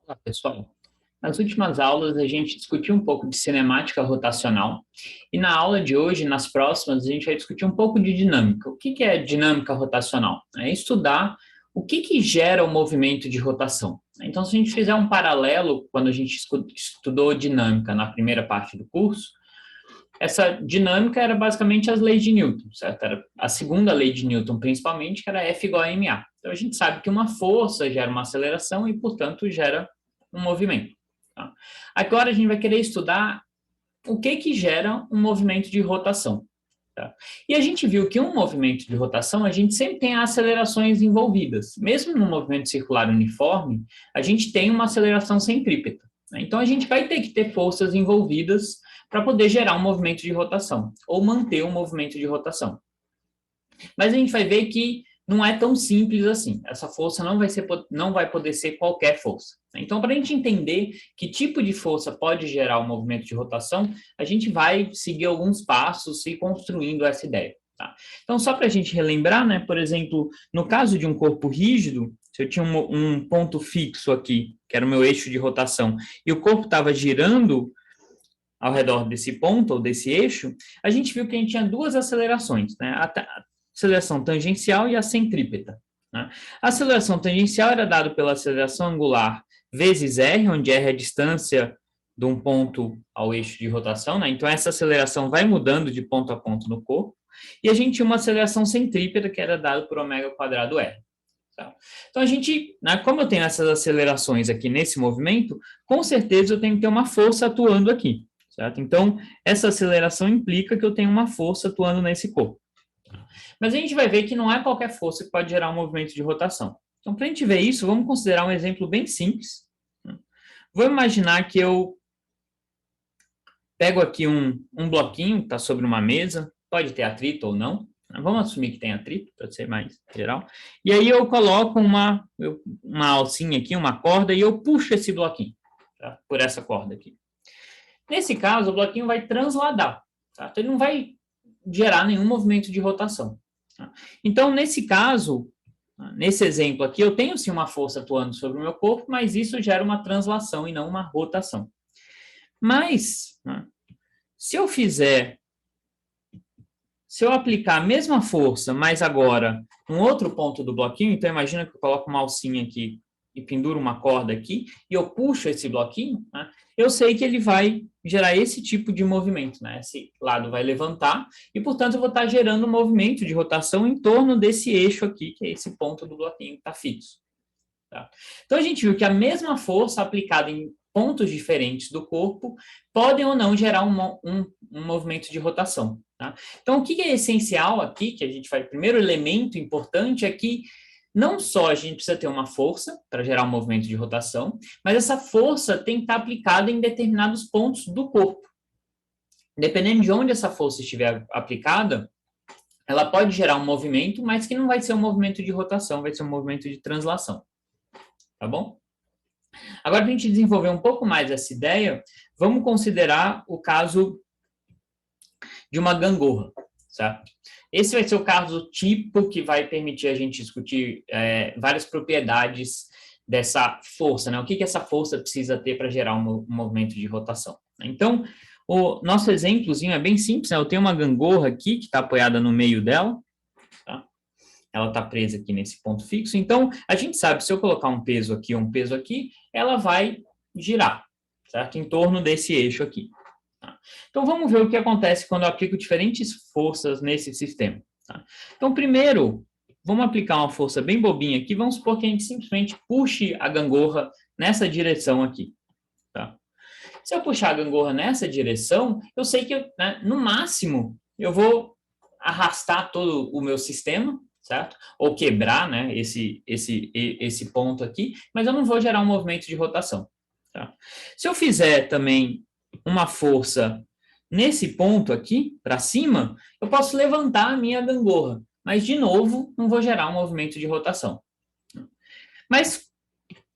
Olá, pessoal. Nas últimas aulas, a gente discutiu um pouco de cinemática rotacional e na aula de hoje, nas próximas, a gente vai discutir um pouco de dinâmica. O que é dinâmica rotacional? É estudar o que gera o movimento de rotação. Então, se a gente fizer um paralelo, quando a gente estudou dinâmica na primeira parte do curso, essa dinâmica era basicamente as leis de Newton, certo? Era a segunda lei de Newton, principalmente, que era F igual a ma. Então, a gente sabe que uma força gera uma aceleração e, portanto, gera um movimento. Tá? Agora, a gente vai querer estudar o que gera um movimento de rotação. Tá? E a gente viu que um movimento de rotação, a gente sempre tem acelerações envolvidas. Mesmo no movimento circular uniforme, a gente tem uma aceleração centrípeta. Né? Então, a gente vai ter que ter forças envolvidas para poder gerar um movimento de rotação, ou manter um movimento de rotação. Mas a gente vai ver que não é tão simples assim. Essa força não vai poder ser qualquer força. Então, para a gente entender que tipo de força pode gerar um movimento de rotação, a gente vai seguir alguns passos e construindo essa ideia. Tá? Então, só para a gente relembrar, né, por exemplo, no caso de um corpo rígido, se eu tinha um ponto fixo aqui, que era o meu eixo de rotação, e o corpo estava girando ao redor desse ponto, ou desse eixo, a gente viu que a gente tinha duas acelerações, né? A aceleração tangencial e a centrípeta. Né? A aceleração tangencial era dada pela aceleração angular vezes r, onde r é a distância de um ponto ao eixo de rotação, né? Então, essa aceleração vai mudando de ponto a ponto no corpo, e a gente tinha uma aceleração centrípeta, que era dada por ômega quadrado r. Tá? Então, a gente, né, como eu tenho essas acelerações aqui nesse movimento, com certeza eu tenho que ter uma força atuando aqui. Certo? Então, essa aceleração implica que eu tenho uma força atuando nesse corpo. Mas a gente vai ver que não é qualquer força que pode gerar um movimento de rotação. Então, para a gente ver isso, vamos considerar um exemplo bem simples. Vou imaginar que eu pego aqui um bloquinho que está sobre uma mesa, pode ter atrito ou não. Vamos assumir que tem atrito, para ser mais geral. E aí eu coloco uma alcinha aqui, uma corda, e eu puxo esse bloquinho, tá? Por essa corda aqui. Nesse caso, o bloquinho vai transladar, tá? Então, ele não vai gerar nenhum movimento de rotação. Tá? Então, nesse caso, nesse exemplo aqui, eu tenho sim uma força atuando sobre o meu corpo, mas isso gera uma translação e não uma rotação. Mas, se eu aplicar a mesma força, mas agora um outro ponto do bloquinho, então imagina que eu coloco uma alcinha aqui e penduro uma corda aqui, e eu puxo esse bloquinho, né, eu sei que ele vai gerar esse tipo de movimento, né? Esse lado vai levantar, e, portanto, eu vou estar gerando um movimento de rotação em torno desse eixo aqui, que é esse ponto do bloquinho que está fixo. Tá? Então, a gente viu que a mesma força aplicada em pontos diferentes do corpo podem ou não gerar um movimento de rotação. Tá? Então, o que é essencial aqui, que a gente vai, o primeiro elemento importante é que não só a gente precisa ter uma força para gerar um movimento de rotação, mas essa força tem que estar aplicada em determinados pontos do corpo. Dependendo de onde essa força estiver aplicada, ela pode gerar um movimento, mas que não vai ser um movimento de rotação, vai ser um movimento de translação. Tá bom? Agora, para a gente desenvolver um pouco mais essa ideia, vamos considerar o caso de uma gangorra, certo? Esse vai ser o caso tipo que vai permitir a gente discutir várias propriedades dessa força, né? O que essa força precisa ter para gerar um movimento de rotação. Então, o nosso exemplozinho é bem simples, né? Eu tenho uma gangorra aqui que está apoiada no meio dela, tá? Ela está presa aqui nesse ponto fixo. Então, a gente sabe, se eu colocar um peso aqui, ela vai girar, certo? Em torno desse eixo aqui. Tá? Então, vamos ver o que acontece quando eu aplico diferentes forças nesse sistema. Tá? Então, primeiro, vamos aplicar uma força bem bobinha aqui. Vamos supor que a gente simplesmente puxe a gangorra nessa direção aqui. Tá? Se eu puxar a gangorra nessa direção, eu sei que, no máximo, eu vou arrastar todo o meu sistema, certo? Ou quebrar, né, esse ponto aqui, mas eu não vou gerar um movimento de rotação. Tá? Se eu fizer também uma força nesse ponto aqui, para cima, eu posso levantar a minha gangorra, mas, de novo, não vou gerar um movimento de rotação. Mas,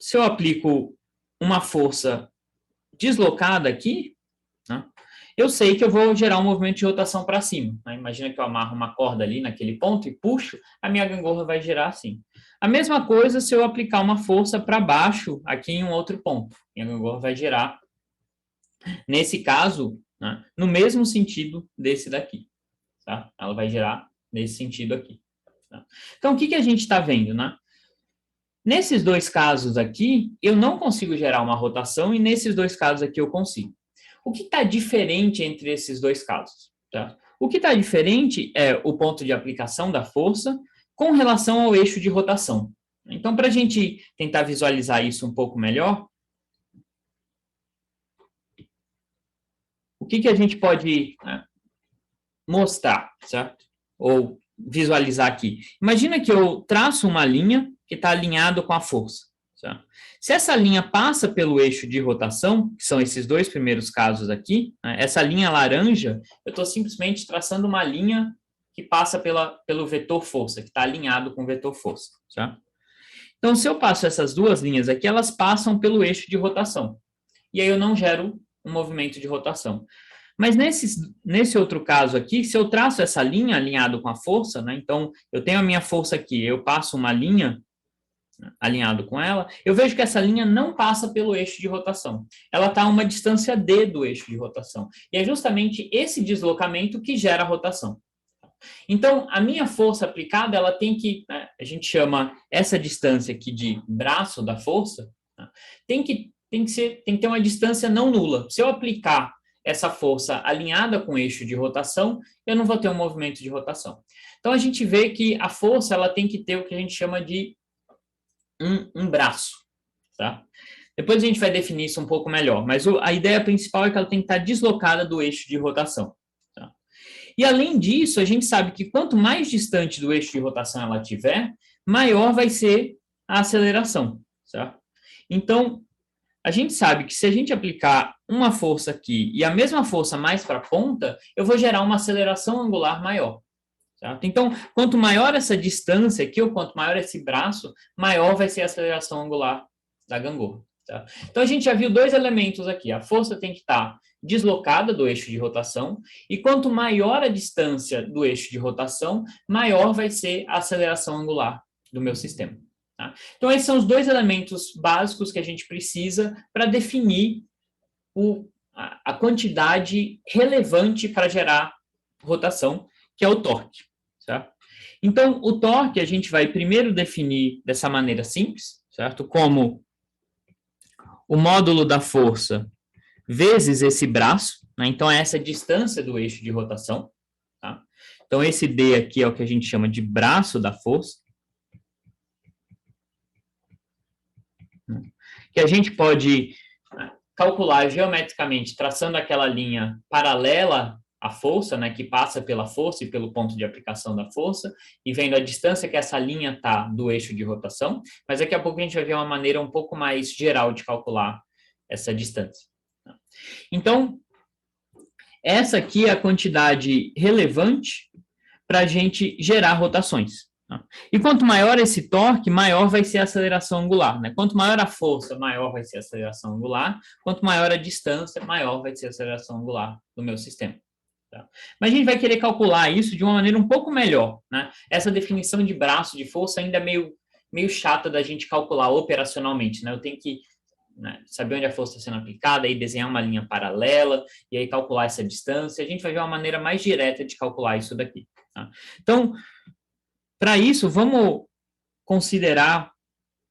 se eu aplico uma força deslocada aqui, né, eu sei que eu vou gerar um movimento de rotação para cima, né? Imagina que eu amarro uma corda ali naquele ponto e puxo, a minha gangorra vai girar assim. A mesma coisa se eu aplicar uma força para baixo aqui em um outro ponto. Minha gangorra vai girar, nesse caso, né, no mesmo sentido desse daqui. Tá? Ela vai girar nesse sentido aqui. Tá? Então, o que a gente está vendo, né? Nesses dois casos aqui, eu não consigo gerar uma rotação e nesses dois casos aqui eu consigo. O que está diferente entre esses dois casos? Tá? O que está diferente é o ponto de aplicação da força com relação ao eixo de rotação. Então, para a gente tentar visualizar isso um pouco melhor, o que a gente pode, né, mostrar, certo? Ou visualizar aqui. Imagina que eu traço uma linha que está alinhado com a força. Certo? Se essa linha passa pelo eixo de rotação, que são esses dois primeiros casos aqui, né, essa linha laranja, eu estou simplesmente traçando uma linha que passa pelo vetor força, que está alinhado com o vetor força. Certo? Então, se eu passo essas duas linhas aqui, elas passam pelo eixo de rotação. E aí eu não gero um movimento de rotação. Mas nesse outro caso aqui, se eu traço essa linha alinhado com a força, né, então eu tenho a minha força aqui, eu passo uma linha alinhado com ela, eu vejo que essa linha não passa pelo eixo de rotação. Ela está a uma distância d do eixo de rotação. E é justamente esse deslocamento que gera a rotação. Então, a minha força aplicada, ela tem que, né, a gente chama essa distância aqui de braço da força, né, tem que ter uma distância não nula. Se eu aplicar essa força alinhada com o eixo de rotação, eu não vou ter um movimento de rotação. Então, a gente vê que a força ela tem que ter o que a gente chama de um braço. Tá? Depois a gente vai definir isso um pouco melhor, mas a ideia principal é que ela tem que estar deslocada do eixo de rotação. Tá? E, além disso, a gente sabe que quanto mais distante do eixo de rotação ela tiver, maior vai ser a aceleração. Certo? Então, a gente sabe que se a gente aplicar uma força aqui e a mesma força mais para a ponta, eu vou gerar uma aceleração angular maior. Certo? Então, quanto maior essa distância aqui, ou quanto maior esse braço, maior vai ser a aceleração angular da gangorra. Tá? Então, a gente já viu dois elementos aqui. A força tem que estar deslocada do eixo de rotação, e quanto maior a distância do eixo de rotação, maior vai ser a aceleração angular do meu sistema. Tá? Então, esses são os dois elementos básicos que a gente precisa para definir a quantidade relevante para gerar rotação, que é o torque. Certo? Então, o torque a gente vai primeiro definir dessa maneira simples, certo? Como o módulo da força vezes esse braço, né? Então, é essa distância do eixo de rotação. Tá? Então, esse D aqui é o que a gente chama de braço da força. Que a gente pode calcular geometricamente, traçando aquela linha paralela à força, né, que passa pela força e pelo ponto de aplicação da força, e vendo a distância que essa linha está do eixo de rotação, mas daqui a pouco a gente vai ver uma maneira um pouco mais geral de calcular essa distância. Então, essa aqui é a quantidade relevante para a gente gerar rotações. E quanto maior esse torque, maior vai ser a aceleração angular. Né? Quanto maior a força, maior vai ser a aceleração angular. Quanto maior a distância, maior vai ser a aceleração angular do meu sistema. Tá? Mas a gente vai querer calcular isso de uma maneira um pouco melhor. Né? Essa definição de braço de força ainda é meio chata da gente calcular operacionalmente. Né? Eu tenho que, né, saber onde a força está sendo aplicada, aí desenhar uma linha paralela, e aí calcular essa distância. A gente vai ver uma maneira mais direta de calcular isso daqui. Tá? Então, para isso, vamos considerar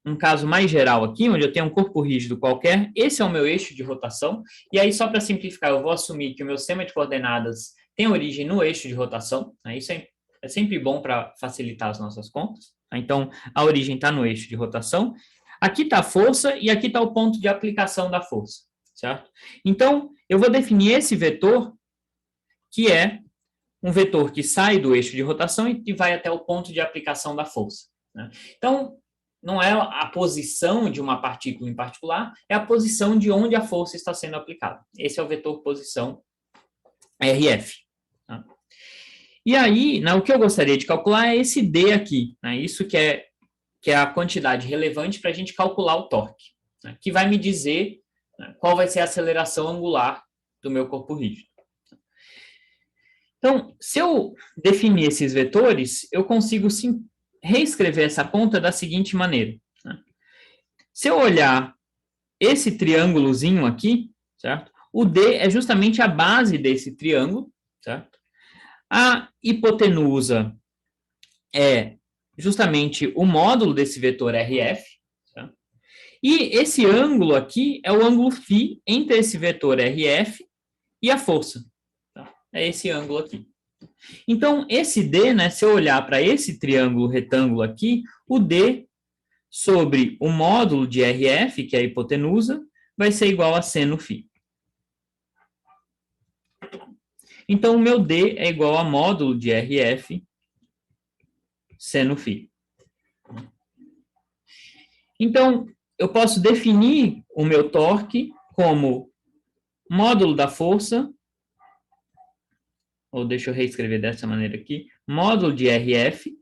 um caso mais geral aqui, onde eu tenho um corpo rígido qualquer. Esse é o meu eixo de rotação. E aí, só para simplificar, eu vou assumir que o meu sistema de coordenadas tem origem no eixo de rotação. Né? Isso é sempre bom para facilitar as nossas contas. Tá? Então, a origem está no eixo de rotação. Aqui está a força e aqui está o ponto de aplicação da força. Certo? Então, eu vou definir esse vetor, que é um vetor que sai do eixo de rotação e vai até o ponto de aplicação da força. Né? Então, não é a posição de uma partícula em particular, é a posição de onde a força está sendo aplicada. Esse é o vetor posição RF. Tá? E aí, né, o que eu gostaria de calcular é esse D aqui. Né? Isso que é a quantidade relevante para a gente calcular o torque, né? Que vai me dizer, né, qual vai ser a aceleração angular do meu corpo rígido. Então, se eu definir esses vetores, eu consigo sim reescrever essa conta da seguinte maneira, né? Se eu olhar esse triângulozinho aqui, certo? O D é justamente a base desse triângulo, certo? A hipotenusa é justamente o módulo desse vetor RF, tá? E esse ângulo aqui é o ângulo φ entre esse vetor RF e a força, tá? É esse ângulo aqui. Então, esse D, né, se eu olhar para esse triângulo retângulo aqui, o D sobre o módulo de RF, que é a hipotenusa, vai ser igual a seno φ. Então, o meu D é igual a módulo de RF seno φ. Então, eu posso definir o meu torque como módulo da força, ou deixa eu reescrever dessa maneira aqui, módulo de RF,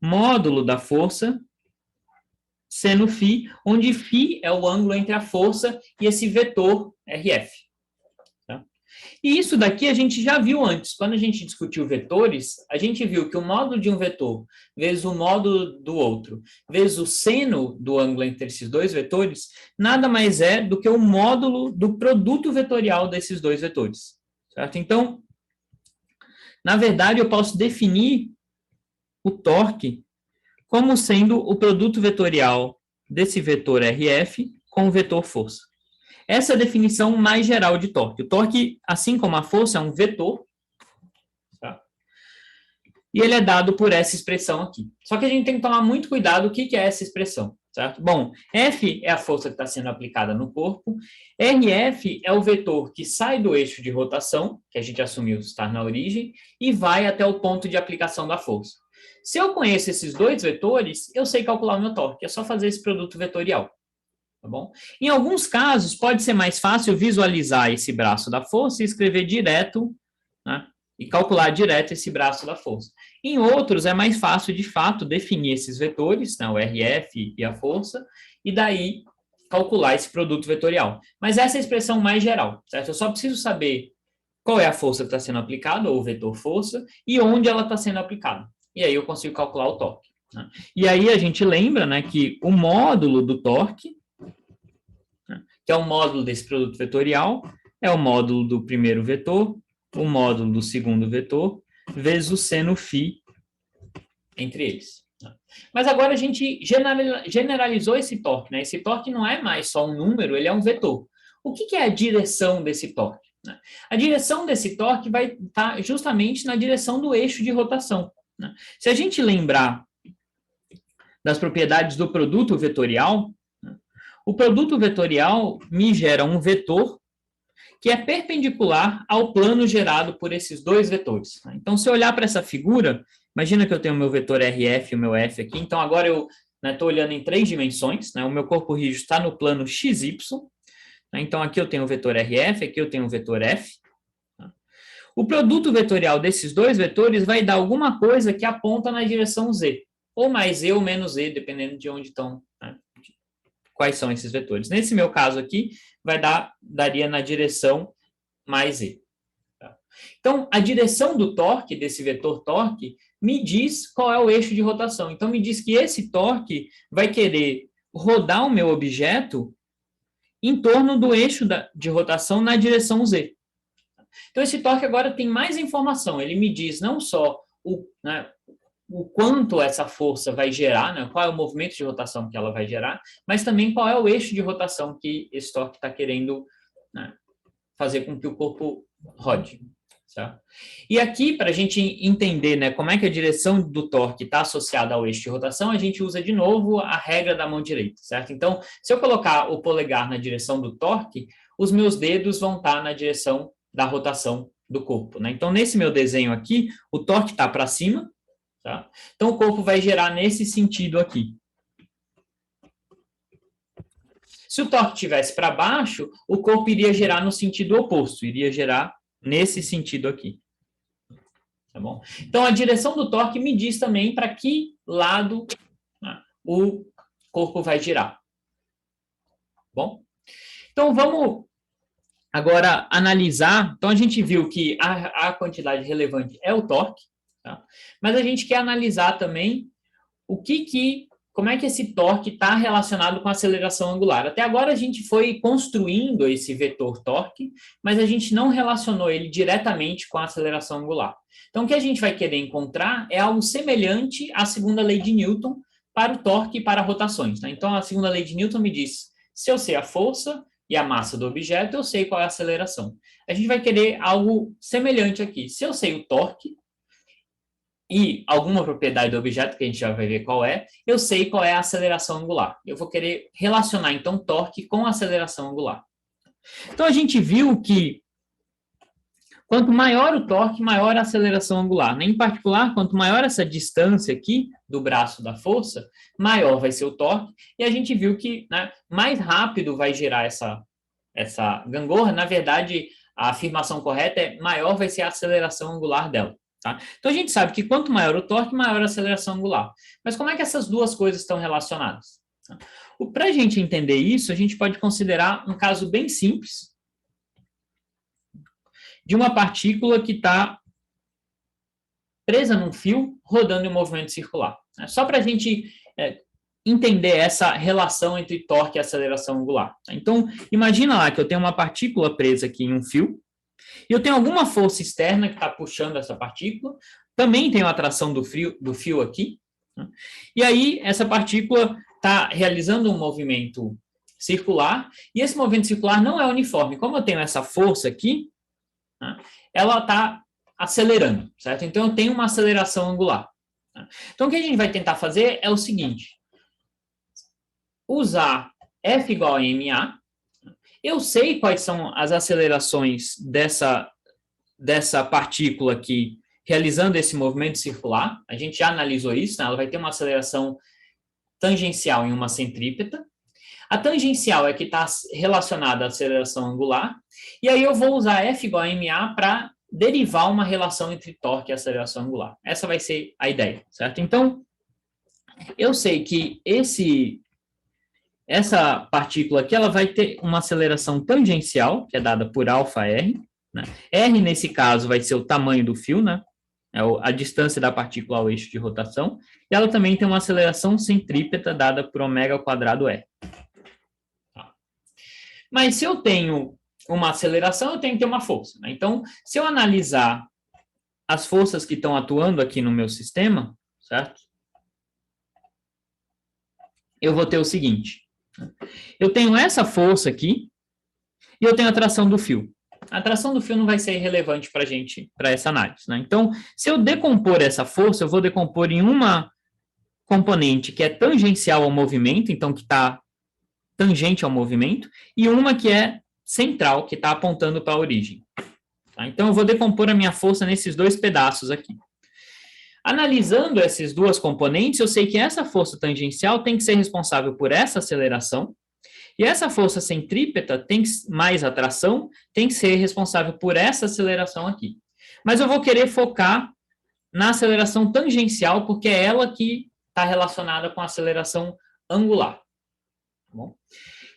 módulo da força, seno φ, onde φ é o ângulo entre a força e esse vetor RF. Tá? E isso daqui a gente já viu antes. Quando a gente discutiu vetores, a gente viu que o módulo de um vetor vezes o módulo do outro, vezes o seno do ângulo entre esses dois vetores, nada mais é do que o módulo do produto vetorial desses dois vetores. Certo? Então, na verdade, eu posso definir o torque como sendo o produto vetorial desse vetor RF com o vetor força. Essa é a definição mais geral de torque. O torque, assim como a força, é um vetor, tá? E ele é dado por essa expressão aqui. Só que a gente tem que tomar muito cuidado o que é essa expressão, certo? Bom, F é a força que está sendo aplicada no corpo, RF é o vetor que sai do eixo de rotação, que a gente assumiu estar na origem, e vai até o ponto de aplicação da força. Se eu conheço esses dois vetores, eu sei calcular o meu torque, é só fazer esse produto vetorial. Tá bom? Em alguns casos, pode ser mais fácil visualizar esse braço da força e escrever direto, né, e calcular direto esse braço da força. Em outros, é mais fácil, de fato, definir esses vetores, né, o RF e a força, e daí calcular esse produto vetorial. Mas essa é a expressão mais geral, certo? Eu só preciso saber qual é a força que está sendo aplicada, ou o vetor força, e onde ela está sendo aplicada. E aí eu consigo calcular o torque. Né? E aí a gente lembra, né, que o módulo do torque, que é o módulo desse produto vetorial, é o módulo do primeiro vetor, o módulo do segundo vetor, vezes o seno φ entre eles. Mas agora a gente generalizou esse torque, né? Esse torque não é mais só um número, ele é um vetor. O que é a direção desse torque? A direção desse torque vai estar justamente na direção do eixo de rotação. Se a gente lembrar das propriedades do produto vetorial, o produto vetorial me gera um vetor que é perpendicular ao plano gerado por esses dois vetores. Então, se eu olhar para essa figura, imagina que eu tenho o meu vetor RF e o meu F aqui, então agora eu estou olhando em 3 dimensões, né, o meu corpo rígido está no plano XY, né, então aqui eu tenho o vetor RF, aqui eu tenho o vetor F. O produto vetorial desses dois vetores vai dar alguma coisa que aponta na direção Z, ou mais Z ou menos Z, dependendo de onde estão, né, quais são esses vetores. Nesse meu caso aqui, daria na direção mais Z. Tá? Então, a direção do torque, desse vetor torque, me diz qual é o eixo de rotação. Então, me diz que esse torque vai querer rodar o meu objeto em torno do eixo de rotação na direção Z. Então, esse torque agora tem mais informação. Ele me diz não só o quanto essa força vai gerar, né, qual é o movimento de rotação que ela vai gerar, mas também qual é o eixo de rotação que esse torque está querendo, né, fazer com que o corpo rode. Certo? E aqui, para a gente entender, né, como é que a direção do torque está associada ao eixo de rotação, a gente usa de novo a regra da mão direita, certo? Então, se eu colocar o polegar na direção do torque, os meus dedos vão estar na direção da rotação do corpo, né? Então, nesse meu desenho aqui, o torque está para cima, tá? Então, o corpo vai gerar nesse sentido aqui. Se o torque estivesse para baixo, o corpo iria gerar no sentido oposto, iria gerar nesse sentido aqui. Tá bom? Então, a direção do torque me diz também para que lado, né, o corpo vai girar. Bom? Então, vamos Agora, analisar, então a gente viu que a quantidade relevante é o torque, tá? Mas a gente quer analisar também como é que esse torque está relacionado com a aceleração angular. Até agora a gente foi construindo esse vetor torque, mas a gente não relacionou ele diretamente com a aceleração angular. Então, o que a gente vai querer encontrar é algo semelhante à segunda lei de Newton para o torque e para rotações, tá? Então, a segunda lei de Newton me diz, se eu sei a força e a massa do objeto, eu sei qual é a aceleração. A gente vai querer algo semelhante aqui. Se eu sei o torque e alguma propriedade do objeto, que a gente já vai ver qual é, eu sei qual é a aceleração angular. Eu vou querer relacionar, então, torque com aceleração angular. Então, a gente viu que quanto maior o torque, maior a aceleração angular. Em particular, quanto maior essa distância aqui do braço da força, maior vai ser o torque. E a gente viu que, né, mais rápido vai gerar essa gangorra. Na verdade, a afirmação correta é maior vai ser a aceleração angular dela. Tá? Então, a gente sabe que quanto maior o torque, maior a aceleração angular. Mas como é que essas duas coisas estão relacionadas? Para a gente entender isso, a gente pode considerar um caso bem simples de uma partícula que está presa num fio, rodando em movimento circular. Só para a gente entender essa relação entre torque e aceleração angular. Então, imagina lá que eu tenho uma partícula presa aqui em um fio, e eu tenho alguma força externa que está puxando essa partícula, também tem a atração do fio aqui, né? E aí essa partícula está realizando um movimento circular, e esse movimento circular não é uniforme. Como eu tenho essa força aqui, né, ela está acelerando, certo? Então eu tenho uma aceleração angular. Né? Então o que a gente vai tentar fazer é o seguinte, usar F igual a ma. Eu sei quais são as acelerações dessa partícula aqui realizando esse movimento circular. A gente já analisou isso, né? Ela vai ter uma aceleração tangencial em uma centrípeta. A tangencial é que está relacionada à aceleração angular. E aí eu vou usar F igual a ma para derivar uma relação entre torque e aceleração angular. Essa vai ser a ideia, certo? Então, eu sei que essa partícula aqui, ela vai ter uma aceleração tangencial, que é dada por αr, né? R, nesse caso, vai ser o tamanho do fio, né? É a distância da partícula ao eixo de rotação, e ela também tem uma aceleração centrípeta dada por ω²R. Tá. Mas se eu tenho uma aceleração, eu tenho que ter uma força, né? Então, se eu analisar as forças que estão atuando aqui no meu sistema, certo? Eu vou ter o seguinte, eu tenho essa força aqui e eu tenho a tração do fio. A tração do fio não vai ser relevante para a gente, para essa análise, né? Então, se eu decompor essa força, eu vou decompor em uma componente que é tangencial ao movimento, então que está tangente ao movimento, e uma que é central, que está apontando para a origem. Tá? Então, eu vou decompor a minha força nesses dois pedaços aqui. Analisando essas duas componentes, eu sei que essa força tangencial tem que ser responsável por essa aceleração, e essa força centrípeta, mais atração, tem que ser responsável por essa aceleração aqui. Mas eu vou querer focar na aceleração tangencial, porque é ela que está relacionada com a aceleração angular. Tá bom?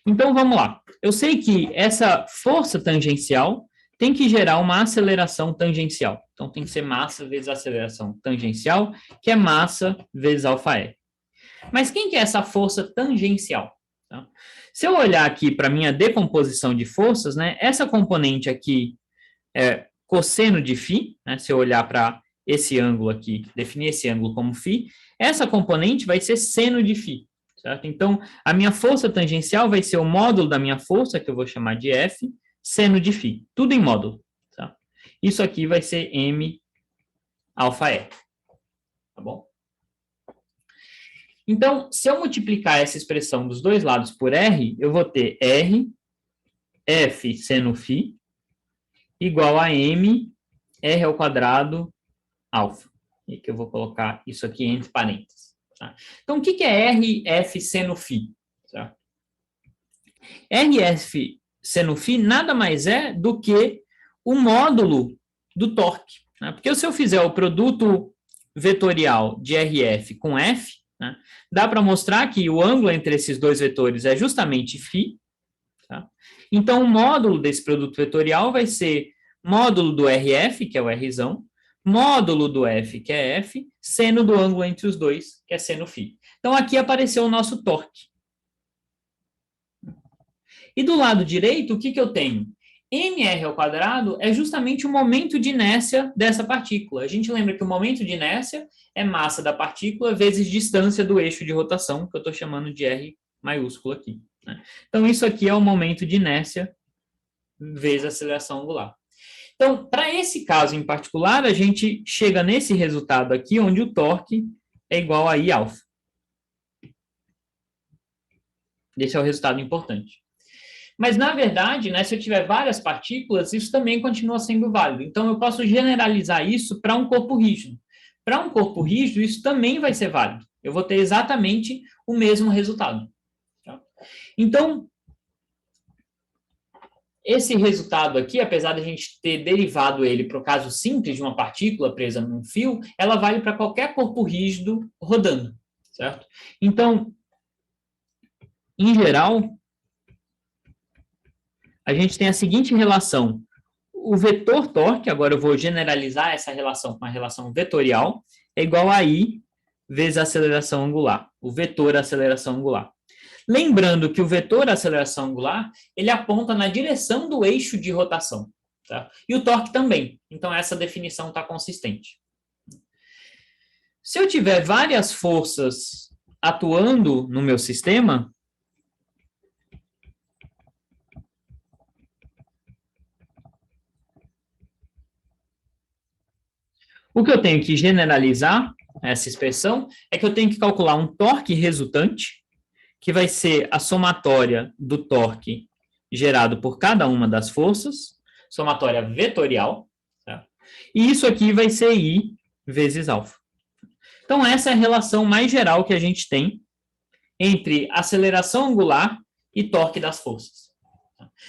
Então, vamos lá. Eu sei que essa força tangencial tem que gerar uma aceleração tangencial. Então, tem que ser massa vezes aceleração tangencial, que é massa vezes αr. Mas quem que é essa força tangencial? Tá? Se eu olhar aqui para a minha decomposição de forças, né, essa componente aqui é cosseno de φ, né, se eu olhar para esse ângulo aqui, definir esse ângulo como φ, essa componente vai ser seno de φ. Certo? Então, a minha força tangencial vai ser o módulo da minha força, que eu vou chamar de F, seno de φ, tudo em módulo. Tá? Isso aqui vai ser m αr. Tá bom? Então, se eu multiplicar essa expressão dos dois lados por R, eu vou ter R, F seno φ, igual a M, R² alfa. E que eu vou colocar isso aqui entre parênteses. Tá? Então, o que é RF seno φ? Tá? RF seno φ nada mais é do que o módulo do torque. Né? Porque se eu fizer o produto vetorial de RF com F, né, dá para mostrar que o ângulo entre esses dois vetores é justamente φ, Tá? Então, o módulo desse produto vetorial vai ser módulo do RF, que é o Rzão, módulo do F, que é F, seno do ângulo entre os dois, que é seno φ. Então, aqui apareceu o nosso torque. E do lado direito, o que eu tenho? mr² é justamente o momento de inércia dessa partícula. A gente lembra que o momento de inércia é massa da partícula vezes distância do eixo de rotação, que eu estou chamando de R maiúsculo aqui. Né? Então, isso aqui é o momento de inércia vezes a aceleração angular. Então, para esse caso em particular, a gente chega nesse resultado aqui, onde o torque é igual a I∝. Esse é o resultado importante. Mas, na verdade, né, se eu tiver várias partículas, isso também continua sendo válido. Então, eu posso generalizar isso para um corpo rígido. Para um corpo rígido, isso também vai ser válido. Eu vou ter exatamente o mesmo resultado. Tá? Então, esse resultado aqui, apesar de a gente ter derivado ele para o caso simples de uma partícula presa num fio, ela vale para qualquer corpo rígido rodando, certo? Então, em geral, a gente tem a seguinte relação. O vetor torque, agora eu vou generalizar essa relação com a relação vetorial, é igual a I vezes a aceleração angular, o vetor aceleração angular. Lembrando que o vetor aceleração angular, ele aponta na direção do eixo de rotação. Tá? E o torque também. Então, essa definição está consistente. Se eu tiver várias forças atuando no meu sistema, o que eu tenho que generalizar, essa expressão, é que eu tenho que calcular um torque resultante, que vai ser a somatória do torque gerado por cada uma das forças, somatória vetorial, tá? E isso aqui vai ser I vezes alfa. Então, essa é a relação mais geral que a gente tem entre aceleração angular e torque das forças.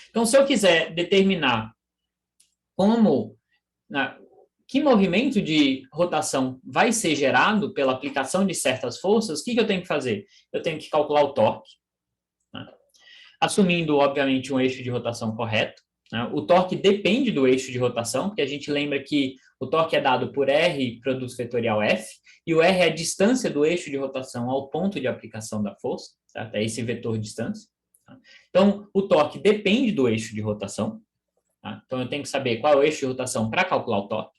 Então, se eu quiser determinar que movimento de rotação vai ser gerado pela aplicação de certas forças, o que eu tenho que fazer? Eu tenho que calcular o torque, né? Assumindo, obviamente, um eixo de rotação correto. Né? O torque depende do eixo de rotação, porque a gente lembra que o torque é dado por R, produto vetorial F, e o R é a distância do eixo de rotação ao ponto de aplicação da força, certo? É esse vetor distância. Tá? Então, o torque depende do eixo de rotação. Tá? Então, eu tenho que saber qual é o eixo de rotação para calcular o torque.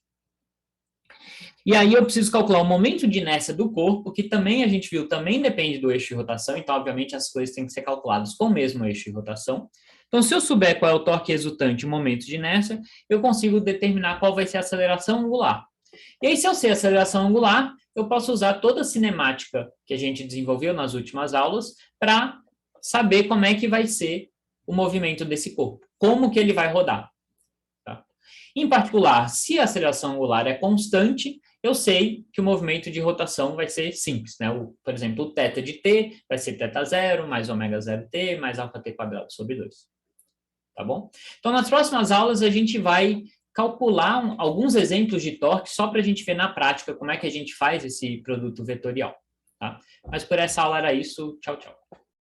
E aí eu preciso calcular o momento de inércia do corpo, que também a gente viu, também depende do eixo de rotação, então, obviamente, as coisas têm que ser calculadas com o mesmo eixo de rotação. Então, se eu souber qual é o torque resultante e o momento de inércia, eu consigo determinar qual vai ser a aceleração angular. E aí, se eu sei a aceleração angular, eu posso usar toda a cinemática que a gente desenvolveu nas últimas aulas para saber como é que vai ser o movimento desse corpo, como que ele vai rodar. Tá? Em particular, se a aceleração angular é constante, eu sei que o movimento de rotação vai ser simples, né? Por exemplo, o θ de t vai ser θ0 mais ω0t mais αt² sobre 2. Tá bom? Então, nas próximas aulas, a gente vai calcular alguns exemplos de torque só para a gente ver na prática como é que a gente faz esse produto vetorial. Tá? Mas por essa aula era isso. Tchau, tchau.